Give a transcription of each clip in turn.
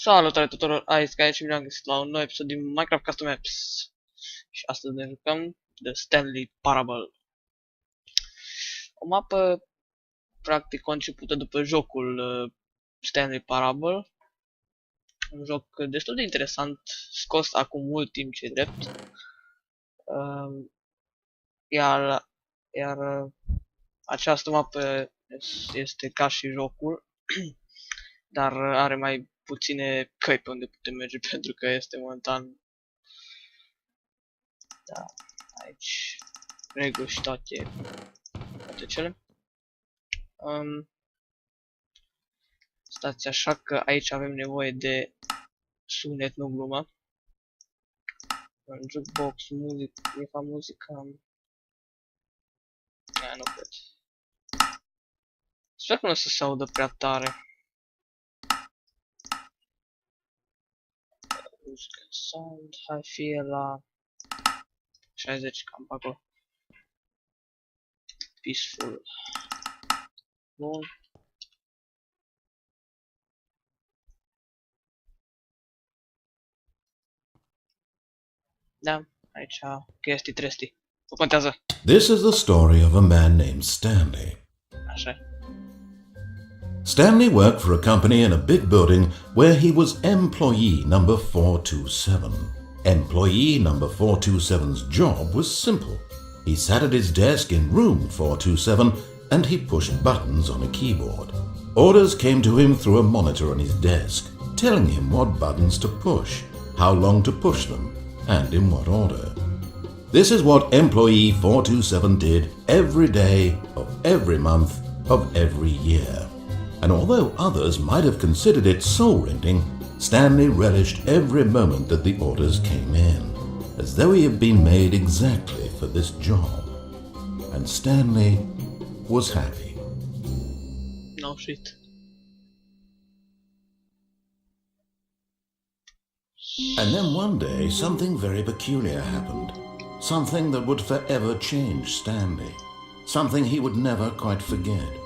Salutare tuturor, aici și bine găsit la un nou episod din Minecraft Custom Maps. Și astăzi ne jucăm de Stanley Parable. O mapă practic concepută după jocul Stanley Parable. Un joc destul de interesant, scos acum mult timp, ce drept. Iar această mapă este ca și jocul, dar are mai puține căi pe unde putem merge pentru că este momentan, da, aici reguli și toate cele. Stați așa că aici avem nevoie de sunet, nu glumă. Jukebox, muzica. Nu cred. Sper că nu o să se audă prea tare. Sound, hai fie la 60, cam pe acolo. Peaceful. Bun. Da, aici chestii trestii. Nu contează. This is the story of a man named Stanley. Așa. Stanley worked for a company in a big building where he was employee number 427. Employee number 427's job was simple. He sat at his desk in room 427 and he pushed buttons on a keyboard. Orders came to him through a monitor on his desk, telling him what buttons to push, how long to push them, and in what order. This is what employee 427 did every day of every month of every year. And although others might have considered it soul-rending, Stanley relished every moment that the orders came in, as though he had been made exactly for this job. And Stanley was happy. No shit. And then one day, something very peculiar happened. Something that would forever change Stanley. Something he would never quite forget.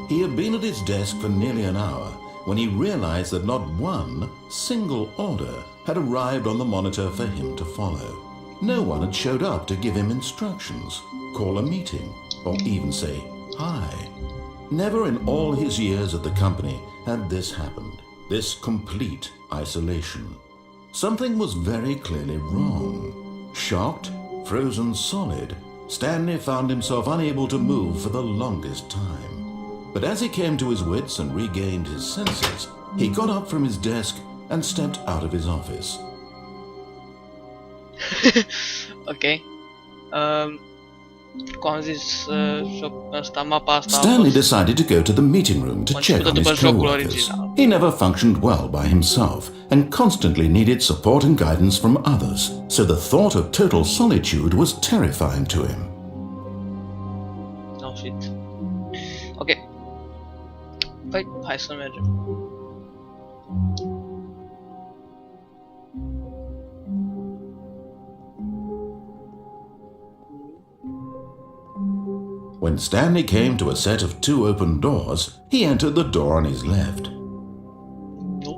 He had been at his desk for nearly an hour when he realized that not one single order had arrived on the monitor for him to follow. No one had showed up to give him instructions, call a meeting, or even say hi. Never in all his years at the company had this happened, this complete isolation. Something was very clearly wrong. Shocked, frozen solid, Stanley found himself unable to move for the longest time. But as he came to his wits and regained his senses, he got up from his desk and stepped out of his office. Ok. Cum am zis, mapa asta Stanley decided to go to the meeting room to check on his co-workers. He never functioned well by himself and constantly needed support and guidance from others, so the thought of total solitude was terrifying to him. No shit. Ok. Păi, hai să mergem. When Stanley came to a set of two open doors, he entered the door on his left. Nu.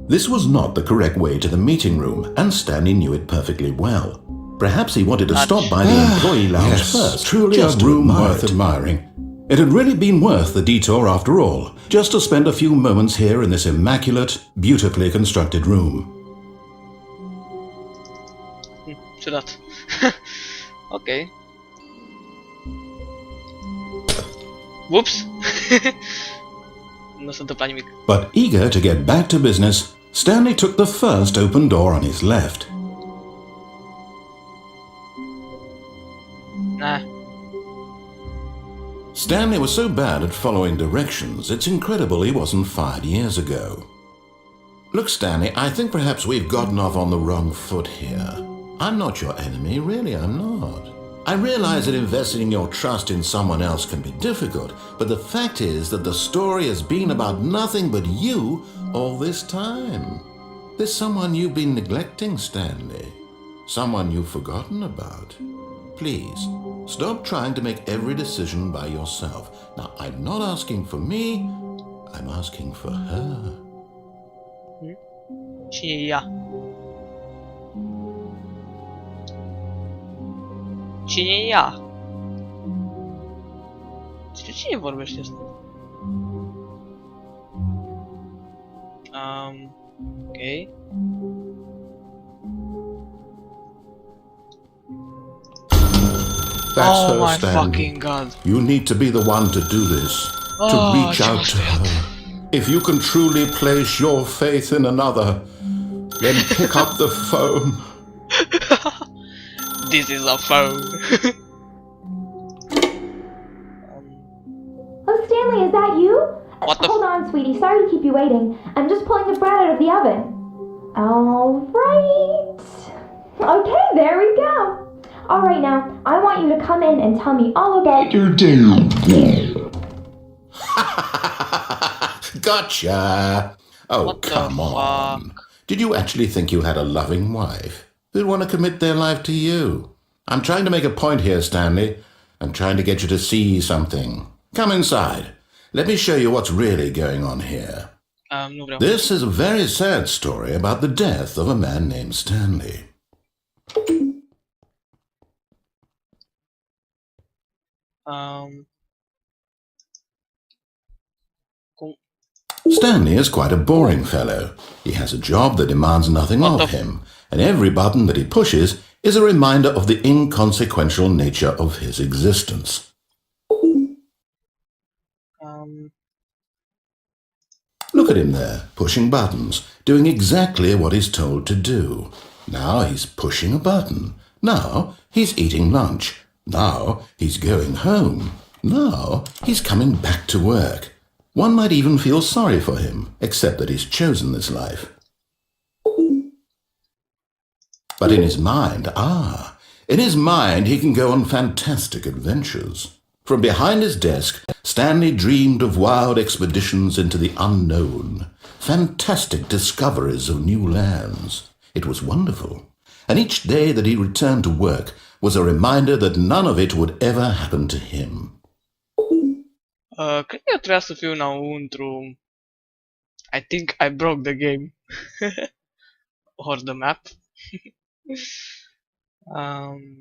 This was not the correct way to the meeting room, and Stanley knew it perfectly well. Perhaps he wanted to stop by the employee lounge first, truly just a room worth admiring. It had really been worth the detour after all, just to spend a few moments here in this immaculate, beautifully constructed room. Ciudat. Ok. Whoops. Nu s-a întâmplat nimic. But eager to get back to business, Stanley took the first open door on his left. Nah. Stanley was so bad at following directions, it's incredible he wasn't fired years ago. Look, Stanley, I think perhaps we've gotten off on the wrong foot here. I'm not your enemy, really, I'm not. I realize that investing your trust in someone else can be difficult, but the fact is that the story has been about nothing but you all this time. There's someone you've been neglecting, Stanley. Someone you've forgotten about. Please, stop trying to make every decision by yourself. Now, I'm not asking for me, I'm asking for her. Cine e ea? Cine e ea? Despre cine vorbește asta? Ok. That's Oh her, my Stanley. fucking god. You need to be the one to do this. To reach out to her. If you can truly place your faith in another, then pick up the phone. This is a phone. Oh, Stanley, is that you? What the Hold on, sweetie. Sorry to keep you waiting. I'm just pulling the bread out of the oven. All right. Okay, there we go. All right, now, I want you to come in and tell me all about your day. Gotcha. Oh, What the come on. fuck? Did you actually think you had a loving wife who'd want to commit their life to you? I'm trying to make a point here, Stanley. I'm trying to get you to see something. Come inside. Let me show you what's really going on here. Nu vreau. This is a very sad story about the death of a man named Stanley. Cum? Stanley is quite a boring fellow. He has a job that demands nothing What of the him, and every button that he pushes is a reminder of the inconsequential nature of his existence. Look at him there, pushing buttons, doing exactly what he's told to do. Now he's pushing a button. Now he's eating lunch. Now he's going home. Now he's coming back to work. One might even feel sorry for him, except that he's chosen this life. But in his mind, he can go on fantastic adventures. From behind his desk, Stanley dreamed of wild expeditions into the unknown, fantastic discoveries of new lands. It was wonderful, and each day that he returned to work was a reminder that none of it would ever happen to him. Cred că eu trebuia să fiu înăuntru. I think I broke the game. Or the map.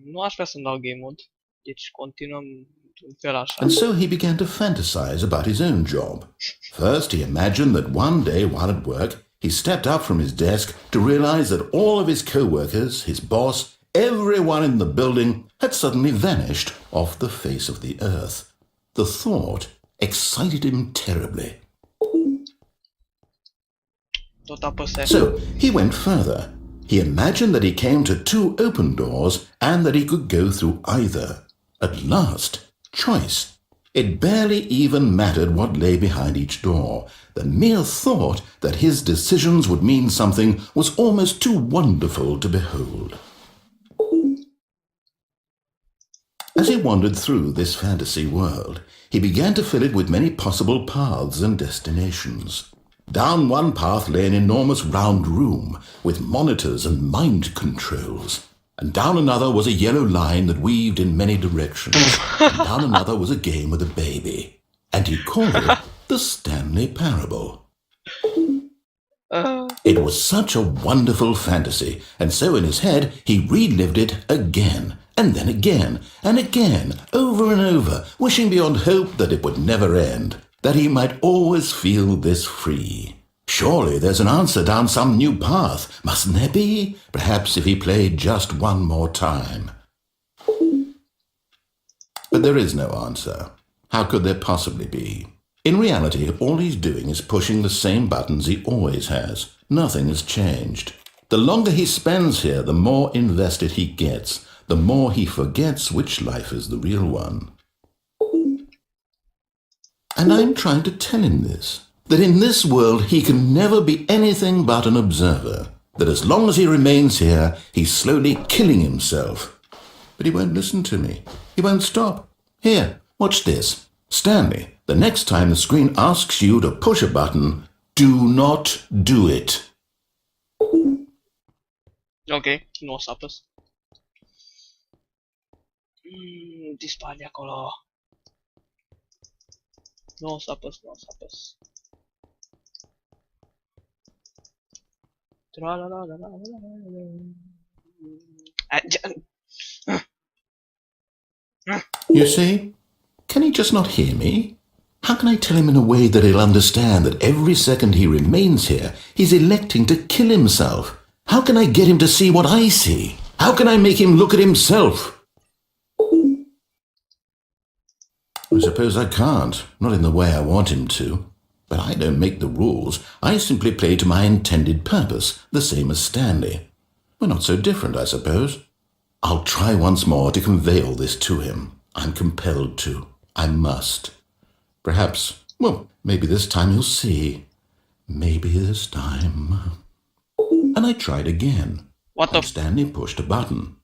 Nu aș vrea să-mi dau game mode. Deci continuăm într-un fel așa. And so he began to fantasize about his own job. First, he imagined that one day while at work, he stepped up from his desk to realize that all of his co-workers, his boss, everyone in the building had suddenly vanished off the face of the earth. The thought excited him terribly. Tot apăsai. So he went further. He imagined that he came to two open doors and that he could go through either. At last, choice. It barely even mattered what lay behind each door. The mere thought that his decisions would mean something was almost too wonderful to behold. As he wandered through this fantasy world, he began to fill it with many possible paths and destinations. Down one path lay an enormous round room with monitors and mind controls. And down another was a yellow line that weaved in many directions. And down another was a game with a baby. And he called it the Stanley Parable. It was such a wonderful fantasy, and so in his head he relived it again, and then again, and again, over and over, wishing beyond hope that it would never end, that he might always feel this free. Surely there's an answer down some new path, mustn't there be? Perhaps if he played just one more time. But there is no answer. How could there possibly be? In reality, all he's doing is pushing the same buttons he always has. Nothing has changed. The longer he spends here, the more invested he gets, the more he forgets which life is the real one. And I'm trying to tell him this, that in this world he can never be anything but an observer, that as long as he remains here, he's slowly killing himself. But he won't listen to me. He won't stop. Here, watch this. Stanley, the next time the screen asks you to push a button, do not do it. Ok, nu o să apăs. Dispar de acolo. Nu o să apăs, nu o să apăs. You see? Can he just not hear me? How can I tell him in a way that he'll understand that every second he remains here, he's electing to kill himself? How can I get him to see what I see? How can I make him look at himself? I suppose I can't, not in the way I want him to. But I don't make the rules. I simply play to my intended purpose, the same as Stanley. We're not so different, I suppose. I'll try once more to convey all this to him. I'm compelled to. I must. Perhaps, well, maybe this time he'll see. Maybe this time. And I tried again. What And the Stanley pushed a button.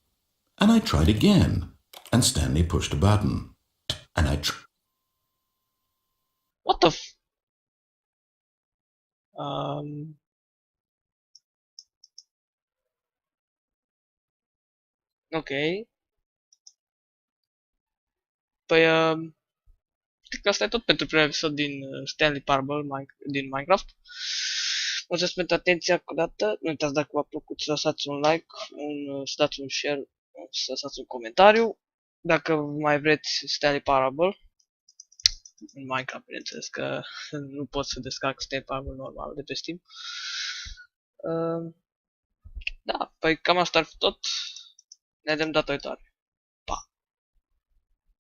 And I tried again. And Stanley pushed a button. And I what the f... Um... Ok. Păi, cred că asta e tot pentru primul episod din Stanley Parable din Minecraft. Mulțumesc pentru atenție încă o dată. Nu uitați dacă v-a plăcut să lăsați un like, să dați un share, să lăsați un comentariu. Dacă mai vreți Stanley Parable în Minecraft, bineînțeles că nu pot să descarc Stanley Parable normal de pe Steam. Da, păi cam asta ar fi tot. Ne vedem data viitoare.